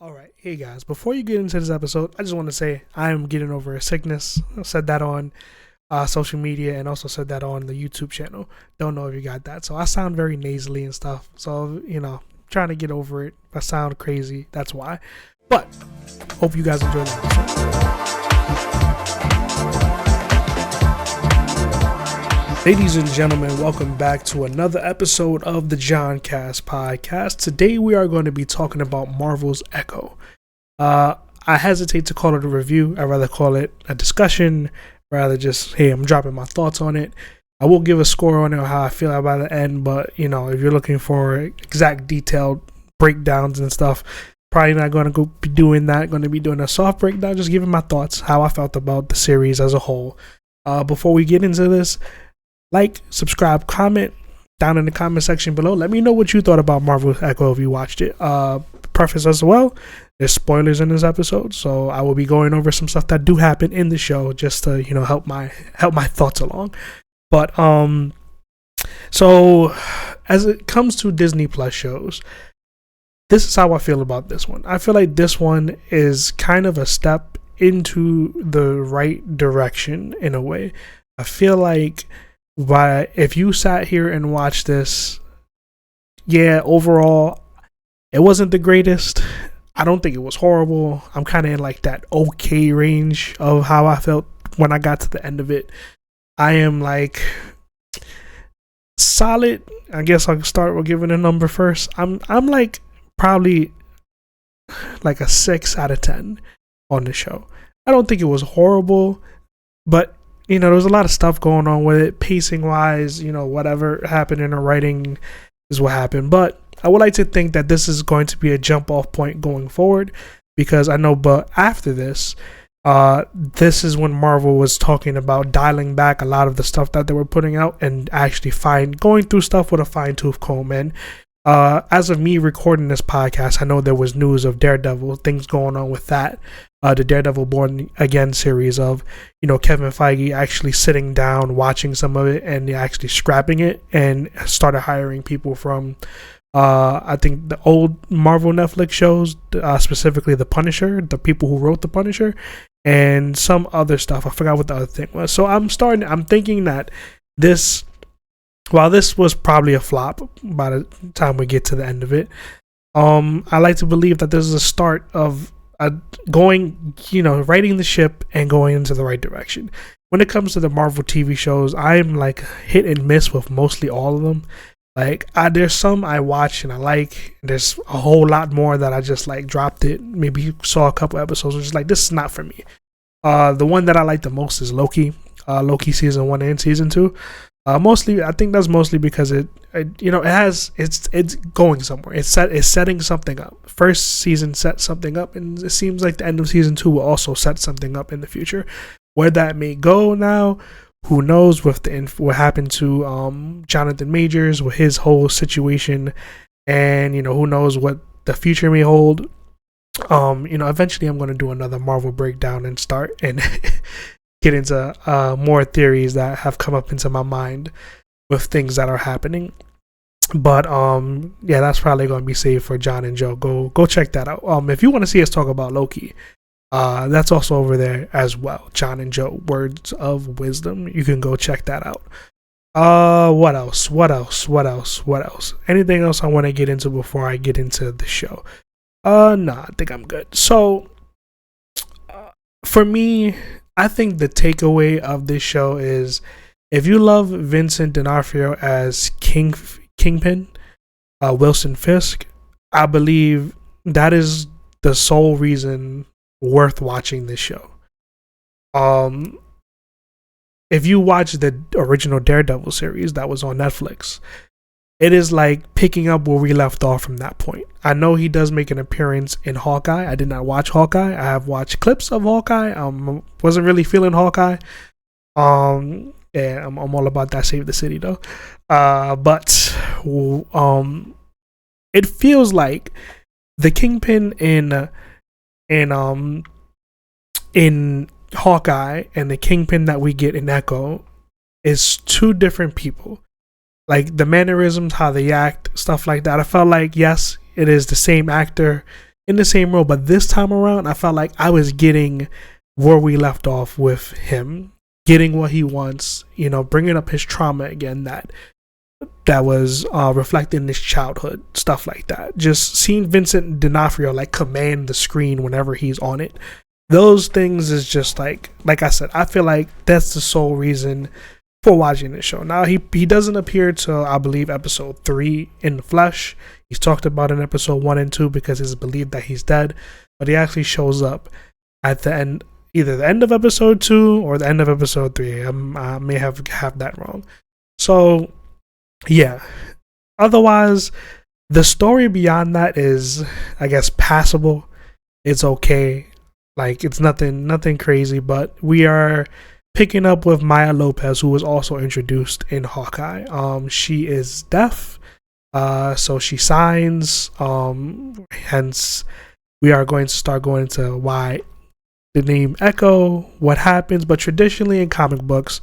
All right, hey guys, before you get into this episode, I just want to say I am getting over a sickness. I said that on social media and also said that on the YouTube channel. Don't know if you got that. So I sound very nasally and stuff. So, trying to get over it. If I sound crazy, that's why. But hope you guys enjoy the episode. Ladies and gentlemen, welcome back to another episode of the JONCAST podcast. Today we are going to be talking about Marvel's Echo. I hesitate to call it a review. I'd rather call it a discussion, rather just, hey, I'm dropping my thoughts on it. I will give a score on it or how I feel about the end, but, if you're looking for exact detailed breakdowns and stuff, probably not going to be doing that. Going to be doing a soft breakdown, just giving my thoughts, how I felt about the series as a whole. Before we get into this, like, subscribe, comment down in the comment section below. Let me know what you thought about Marvel's Echo if you watched it. Preface as well, there's spoilers in this episode, so I will be going over some stuff that do happen in the show just to help my thoughts along. But so as it comes to Disney Plus shows, this is how I feel about this one. I feel like this one is kind of a step into the right direction in a way. I feel like if you sat here and watched this, overall, it wasn't the greatest. I don't think it was horrible. I'm kind of in like that okay range of how I felt when I got to the end of it. I am like solid. I guess I'll start with giving a number first. I'm like probably like a 6 out of 10 on the show. I don't think it was horrible, but there was a lot of stuff going on with it, pacing wise. Whatever happened in the writing is what happened. But I would like to think that this is going to be a jump off point going forward, because I know, but after this, this is when Marvel was talking about dialing back a lot of the stuff that they were putting out and actually going through stuff with a fine tooth comb. And as of me recording this podcast, I know there was news of Daredevil, things going on with that. The Daredevil Born Again series of, Kevin Feige actually sitting down, watching some of it, and actually scrapping it and started hiring people from, I think, the old Marvel Netflix shows, specifically The Punisher, the people who wrote The Punisher, and some other stuff. I forgot what the other thing was. So I'm thinking that while this was probably a flop by the time we get to the end of it, I like to believe that this is a start of righting the ship and going into the right direction. When it comes to the Marvel TV shows, I'm like hit and miss with mostly all of them. Like there's some I watch and I like. There's a whole lot more that I just like dropped it. Maybe saw a couple episodes, which is like, this is not for me. The one that I like the most is Loki. Loki season 1 and season 2. Mostly, I think that's mostly because it's going somewhere. It's setting something up. First season set something up, and it seems like the end of season 2 will also set something up in the future. Where that may go now, who knows? With what happened to Jonathan Majors with his whole situation, and who knows what the future may hold. Eventually I'm going to do another Marvel breakdown and start and get into more theories that have come up into my mind with things that are happening. But that's probably going to be saved for John and Joe. Go check that out. If you want to see us talk about Loki, that's also over there as well. John and Joe, Words of Wisdom. You can go check that out. What else? Anything else I want to get into before I get into the show? No, I think I'm good. So for me, I think the takeaway of this show is, if you love Vincent D'Onofrio as Kingpin, Wilson Fisk, I believe that is the sole reason worth watching this show. If you watch the original Daredevil series that was on Netflix, it is like picking up where we left off from that point. I know he does make an appearance in Hawkeye. I did not watch Hawkeye. I have watched clips of Hawkeye. Wasn't really feeling Hawkeye. I'm all about that Save the City though. But it feels like the Kingpin in Hawkeye and the Kingpin that we get in Echo is two different people. Like the mannerisms, how they act, stuff like that. I felt like, yes, it is the same actor in the same role, but this time around, I felt like I was getting where we left off with him, getting what he wants, you know, bringing up his trauma again that was reflected in his childhood, stuff like that. Just seeing Vincent D'Onofrio like command the screen whenever he's on it. Those things is just like I said, I feel like that's the sole reason for watching this show. Now he doesn't appear till I believe episode 3 in the flesh. He's talked about in episode 1 and 2 because it's believed that he's dead, but he actually shows up at the end, either the end of episode 2 or the end of episode 3. I may have that wrong. So yeah. Otherwise, the story beyond that is, I guess, passable. It's okay. Like, it's nothing crazy, but we are picking up with Maya Lopez, who was also introduced in Hawkeye. She is deaf, so she signs. Hence, we are going to start going into why the name Echo, what happens. But traditionally in comic books,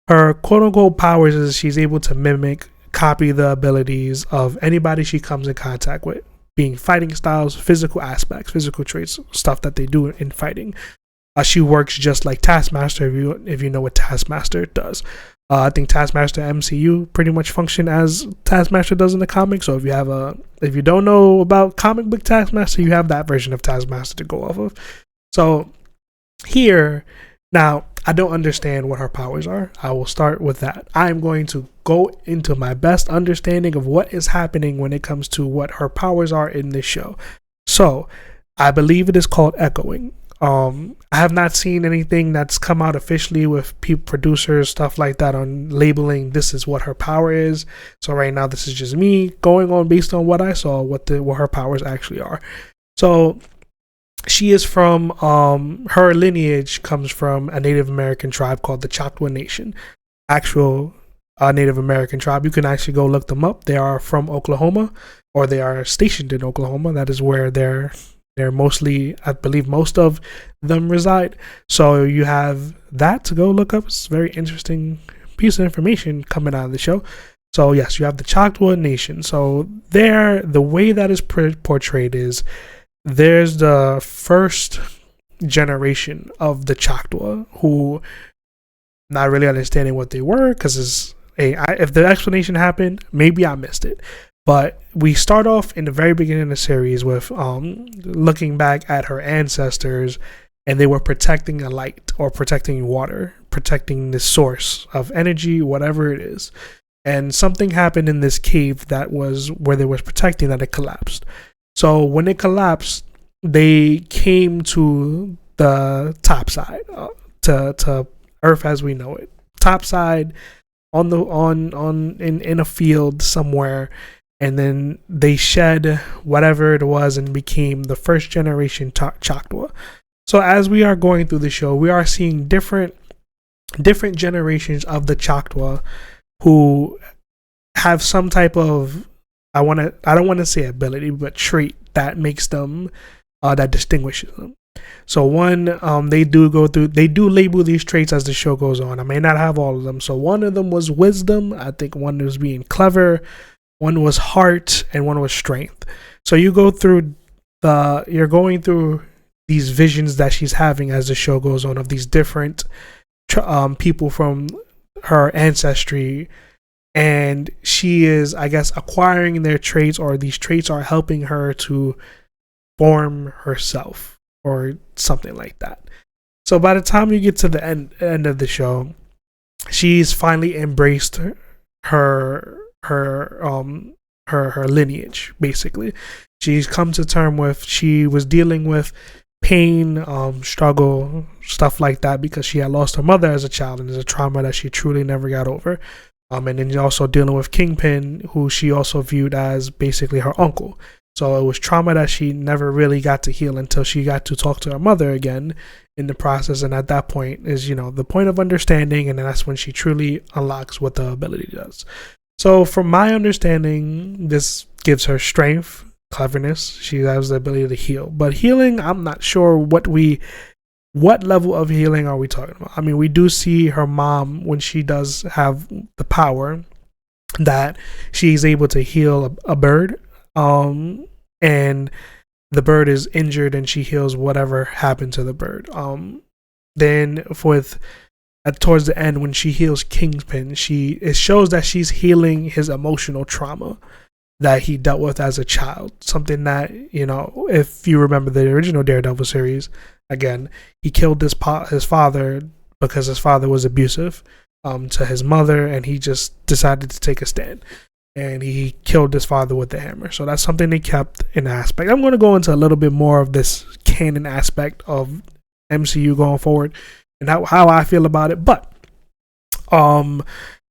her quote-unquote powers is she's able to copy the abilities of anybody she comes in contact with, being fighting styles, physical aspects, physical traits, stuff that they do in fighting. She works just like Taskmaster, if you know what Taskmaster does. I think Taskmaster MCU pretty much function as Taskmaster does in the comics. So if you don't know about comic book Taskmaster, you have that version of Taskmaster to go off of. So here, now, I don't understand what her powers are. I will start with that. I'm going to go into my best understanding of what is happening when it comes to what her powers are in this show. So, I believe it is called echoing. I have not seen anything that's come out officially with producers, stuff like that, on labeling this is what her power is. So right now, this is just me going on based on what I saw, what her powers actually are. So she is from, her lineage comes from a Native American tribe called the Choctaw Nation. Actual Native American tribe. You can actually go look them up. They are from Oklahoma, or they are stationed in Oklahoma. That is where they're mostly, I believe most of them reside. So you have that to go look up. It's a very interesting piece of information coming out of the show. So yes, you have the Choctaw Nation. So the way that is portrayed is, there's the first generation of the Choctaw who not really understanding what they were, because if the explanation happened, maybe I missed it. But we start off in the very beginning of the series with looking back at her ancestors, and they were protecting a light or protecting water, protecting the source of energy, whatever it is. And something happened in this cave that was where they were protecting, that it collapsed. So when it collapsed, they came to the top side, to Earth as we know it. Top side in a field somewhere, and then they shed whatever it was and became the first generation Choctaw. So as we are going through the show, we are seeing different generations of the Choctaw who have some type of, I don't want to say ability, but trait that makes them, that distinguishes them. So one, they do label these traits as the show goes on. I may not have all of them. So one of them was wisdom. I think one was being clever. One was heart, and one was strength. So you're going through these visions that she's having as the show goes on of these different people from her ancestry. And she is, I guess, acquiring their traits, or these traits are helping her to form herself or something like that. So by the time you get to the end of the show, she's finally embraced her lineage. Basically, she's come to term with, she was dealing with pain, struggle, stuff like that, because she had lost her mother as a child, and it's a trauma that she truly never got over. And then you're also dealing with Kingpin, who she also viewed as basically her uncle. So it was trauma that she never really got to heal until she got to talk to her mother again in the process. And at that point is, the point of understanding, and that's when she truly unlocks what the ability does. So from my understanding, this gives her strength, cleverness. She has the ability to heal. But healing, I'm not sure what level of healing are we talking about? I mean, we do see her mom, when she does have the power, that she's able to heal a bird. And the bird is injured and she heals whatever happened to the bird. Then towards the end, when she heals Kingpin, it shows that she's healing his emotional trauma that he dealt with as a child. Something that, if you remember the original Daredevil series, again, he killed his father because his father was abusive to his mother, and he just decided to take a stand. And he killed his father with the hammer. So that's something they kept in aspect. I'm going to go into a little bit more of this canon aspect of MCU going forward and how I feel about it. But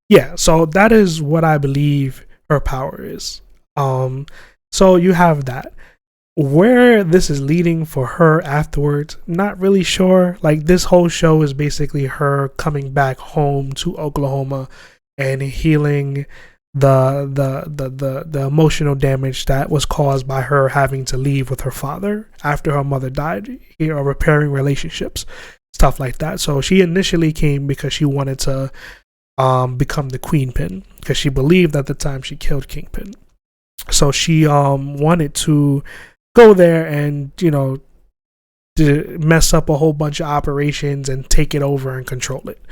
yeah, so that is what I believe her power is. So you have that. Where this is leading for her afterwards, not really sure. Like, this whole show is basically her coming back home to Oklahoma and healing the emotional damage that was caused by her having to leave with her father after her mother died, repairing relationships, stuff like that. So she initially came because she wanted to become the Queenpin, because she believed at the time she killed Kingpin. So she wanted to go there and to mess up a whole bunch of operations and take it over and control it.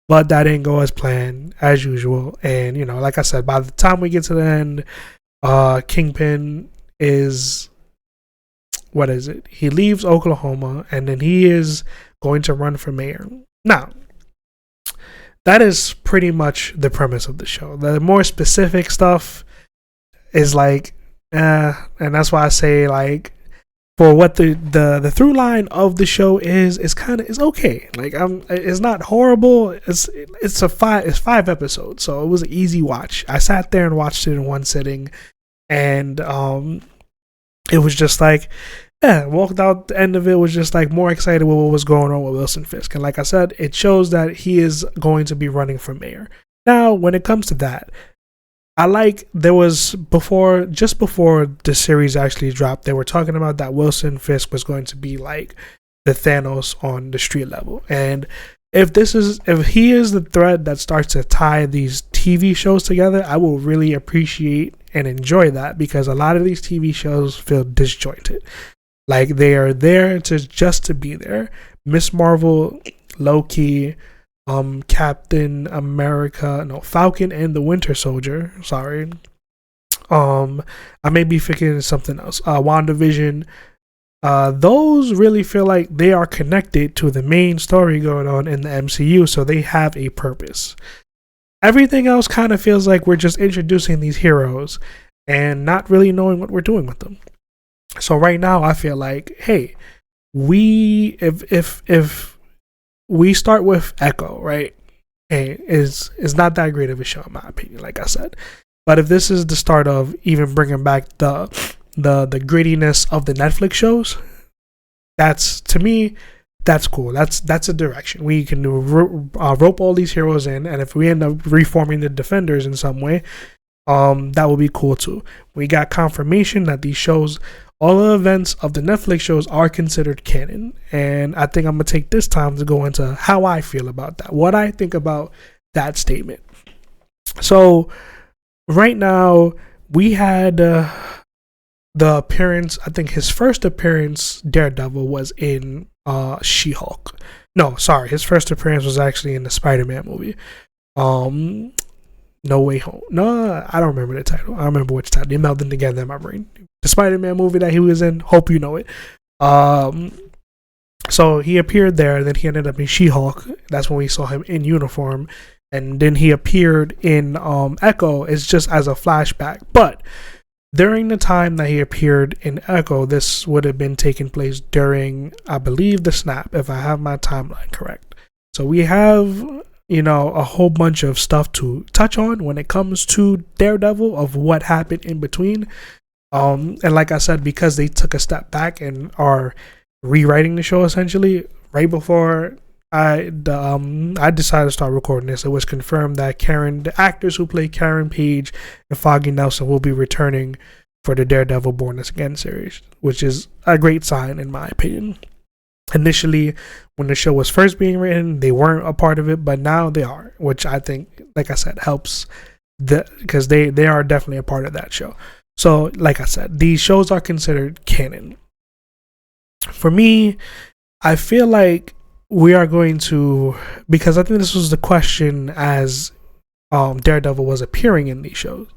But that didn't go as planned, as usual. And, like I said, by the time we get to the end, Kingpin is, what is it? He leaves Oklahoma, and then he is going to run for mayor. Now, that is pretty much the premise of the show. The more specific stuff is like, and that's why I say, like, for what the through line of the show is okay. Like, it's not horrible. It's 5 episodes, so it was an easy watch. I sat there and watched it in one sitting, and it was just like, walked out the end of it was just like more excited with what was going on with Wilson Fisk. And like I said, it shows that he is going to be running for mayor. Now, when it comes to that, there was just before the series actually dropped, they were talking about that Wilson Fisk was going to be like the Thanos on the street level. And if he is the thread that starts to tie these TV shows together, I will really appreciate and enjoy that, because a lot of these TV shows feel disjointed. Like, they are there to be there. Miss Marvel, Loki, Captain America, Falcon and the Winter Soldier. Sorry. I may be thinking of something else. WandaVision. Those really feel like they are connected to the main story going on in the MCU, so they have a purpose. Everything else kind of feels like we're just introducing these heroes and not really knowing what we're doing with them. So right now, I feel like, hey, if we start with Echo, right? Hey, is not that great of a show in my opinion, like I said. But if this is the start of even bringing back the grittiness of the Netflix shows, to me, that's cool. That's a direction we can do. Rope all these heroes in, and if we end up reforming the Defenders in some way, that will be cool too. We got confirmation that these shows, all the events of the Netflix shows, are considered canon, and I think I'm gonna take this time to go into how I feel about that, what I think about that statement. So right now we had the appearance. I think his first appearance, Daredevil, was in She-Hulk. No, sorry, his first appearance was actually in the Spider-Man movie. No Way Home. No, I don't remember the title. I don't remember which title. They melded together in my brain. The Spider-Man movie that he was in. Hope you know it. So he appeared there, and then he ended up in She-Hulk. That's when we saw him in uniform. And then he appeared in Echo. It's just as a flashback. But during the time that he appeared in Echo, this would have been taking place during, I believe, the snap, if I have my timeline correct. So we have, a whole bunch of stuff to touch on when it comes to Daredevil, of what happened in between. And like I said, because they took a step back and are rewriting the show essentially, right before I decided to start recording this, it was confirmed that the actors who play Karen Page and Foggy Nelson, will be returning for the Daredevil Born Again series, which is a great sign in my opinion. Initially, when the show was first being written, they weren't a part of it, but now they are, which I think, like I said, helps because they are definitely a part of that show. So, like I said, these shows are considered canon. For me, I feel like we are going to, because I think this was the question as Daredevil was appearing in these shows,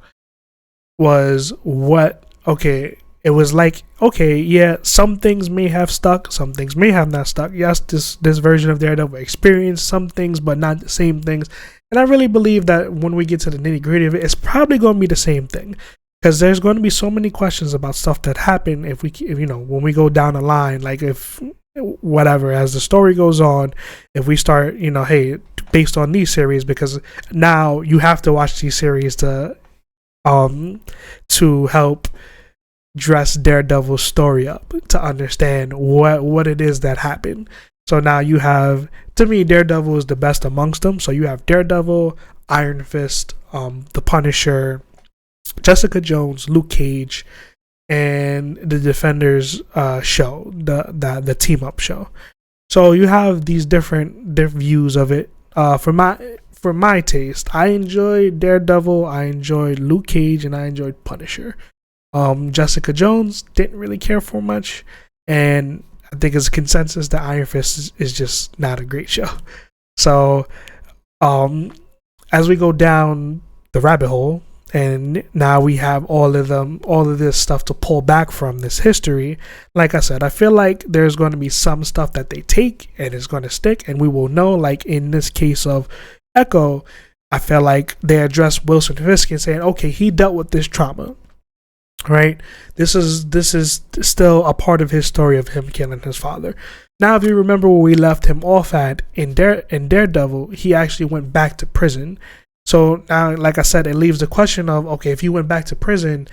was what, okay, it was like, okay, yeah, some things may have stuck, some things may have not stuck. Yes, this version of Daredevil experienced some things, but not the same things. And I really believe that when we get to the nitty gritty of it, it's probably going to be the same thing, because there's going to be so many questions about stuff that happened. If when we go down the line, like if whatever, as the story goes on, if we start, hey, based on these series, because now you have to watch these series to help dress Daredevil's story up, to understand what it is that happened. So now you have, to me, Daredevil is the best amongst them. So you have Daredevil, Iron Fist, the Punisher, Jessica Jones, Luke Cage, and the Defenders show, the team up show. So you have these different views of it. For my taste, I enjoyed Daredevil, I enjoyed Luke Cage, and I enjoyed Punisher. Jessica Jones didn't really care for much, and I think it's a consensus that Iron Fist is just not a great show. So as we go down the rabbit hole, and now we have all of this stuff to pull back from this history. Like I said, I feel like there's going to be some stuff that they take and it's going to stick, and we will know. Like in this case of Echo, I feel like they addressed Wilson Fisk and saying, okay, he dealt with this trauma, right? This is still a part of his story of him killing his father. Now, if you remember where we left him off at in Daredevil, he actually went back to prison. So now, like I said, it leaves the question of, okay, if he went back to prison,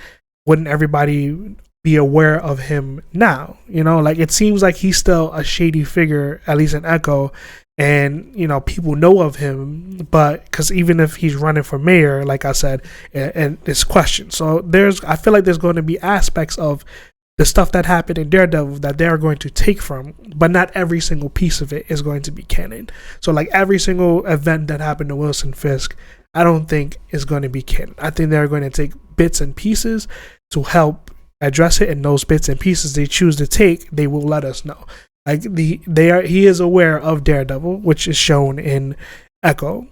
wouldn't everybody be aware of him now? Like it seems like he's still a shady figure, at least in Echo, and people know of him, but because even if he's running for mayor, like I said, and it's questioned. So I feel like there's going to be aspects of the stuff that happened in Daredevil that they are going to take from, but not every single piece of it is going to be canon. So like every single event that happened to Wilson Fisk, I don't think is going to be canon. I think they're going to take bits and pieces to help address it, and those bits and pieces they choose to take, they will let us know. Like he is aware of Daredevil, which is shown in Echo.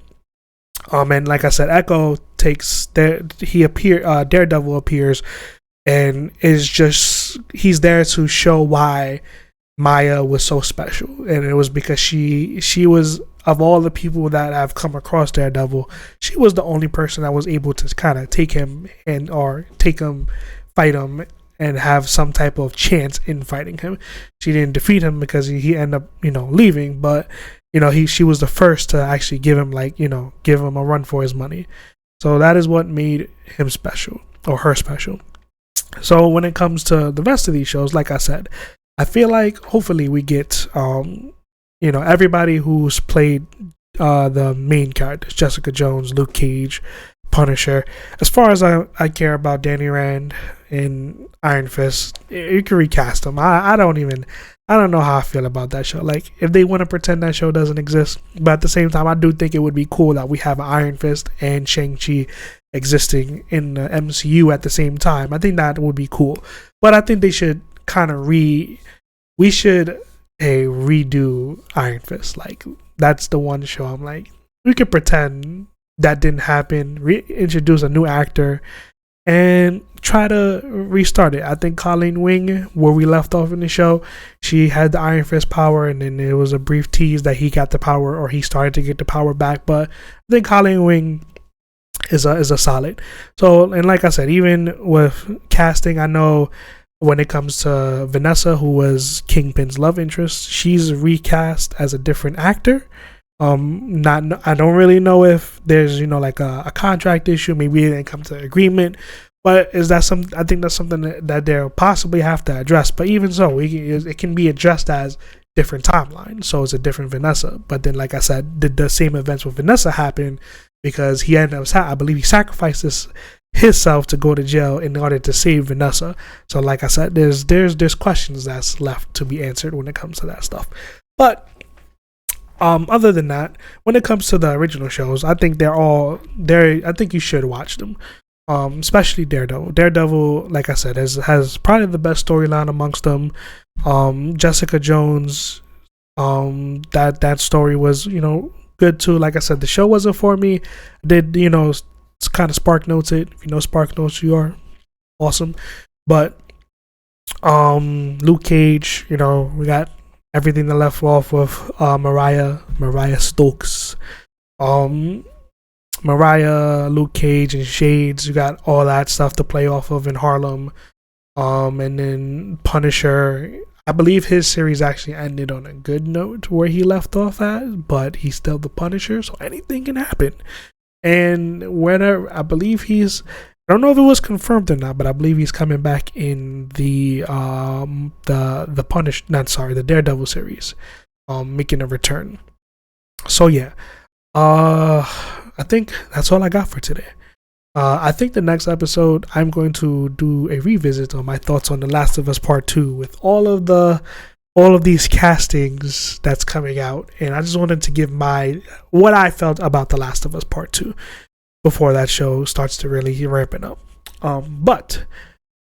And like I said, Echo Daredevil appears and he's there to show why Maya was so special, and it was because she was, of all the people that have come across Daredevil, she was the only person that was able to kind of take him fight him, and have some type of chance in fighting him. She didn't defeat him because he ended up leaving, but she was the first to actually give him a run for his money. So that is what made him special, or her special. So when it comes to the rest of these shows, like I said, I feel like hopefully we get everybody who's played the main characters, Jessica Jones, Luke Cage, Punisher. As far as I care about Danny Rand and Iron Fist, you can recast them. I don't know how I feel about that show. Like, if they want to pretend that show doesn't exist, but at the same time, I do think it would be cool that we have an Iron Fist and Shang-Chi existing in the MCU at the same time. I think that would be cool. But I think they should kind of redo Iron Fist. Like, that's the one show I'm like, we could pretend that didn't happen, reintroduce a new actor, and try to restart it. I think Colleen Wing, where we left off in the show, she had the Iron Fist power, and then there was a brief tease that he got the power, or he started to get the power back. But I think Colleen Wing is a solid. So, and like I said, even with casting, I know when it comes to Vanessa, who was Kingpin's love interest, she's recast as a different actor. I don't really know if there's like a contract issue. Maybe they didn't come to an agreement. But I think that's something that they'll possibly have to address. But even so, it can be addressed as different timelines. So it's a different Vanessa. But then, like I said, the same events with Vanessa happened because he ended up, I believe he sacrificed himself to go to jail in order to save Vanessa. So like I said, there's questions that's left to be answered when it comes to that stuff. But other than that, when it comes to the original shows, I think they're all there. I think you should watch them. Especially Daredevil. Daredevil, like I said, has probably the best storyline amongst them. Jessica Jones, that story was, good too. Like I said, the show wasn't for me. Did it's kind of Spark Notes it. If you know Spark Notes, you are awesome. But Luke Cage, we got everything that left off with Mariah Stokes, Mariah, Luke Cage, and Shades. You got all that stuff to play off of in Harlem. And then Punisher. I believe his series actually ended on a good note where he left off at, but he's still the Punisher, so anything can happen. And whether I believe I don't know if it was confirmed or not, but I believe he's coming back in the Daredevil series, making a return. So yeah, I think that's all I got for today. I think the next episode I'm going to do a revisit on my thoughts on The Last of Us Part 2 with all of these castings that's coming out, and I just wanted to give what I felt about The Last of Us Part 2 before that show starts to really ramp it up. But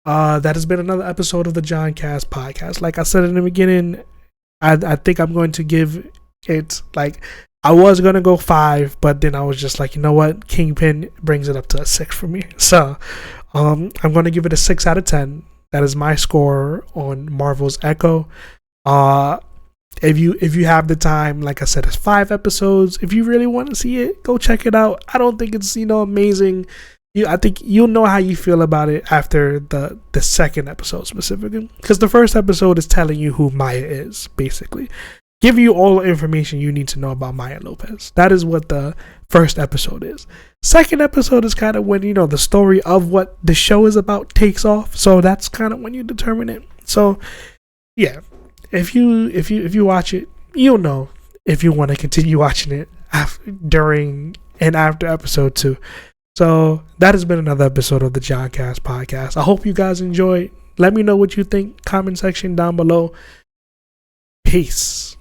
that has been another episode of the JONCAST podcast. Like I said in the beginning, I think I'm going to give it, like, I was going to go 5, but then I was just like, you know what? Kingpin brings it up to a 6 for me. So I'm going to give it a 6 out of 10. That is my score on Marvel's Echo. If you have the time, like I said, it's 5 episodes. If you really want to see it, go check it out. I don't think it's amazing. I think you'll know how you feel about it after the second episode specifically, because the first episode is telling you who Maya is, basically. Give you all the information you need to know about Maya Lopez. That is what the first episode is. Second episode is kind of when, the story of what the show is about takes off. So that's kind of when you determine it. So yeah, if you watch it, you'll know if you want to continue watching it during and after episode 2. So that has been another episode of the JONCAST podcast. I hope you guys enjoyed. Let me know what you think. Comment section down below. Peace.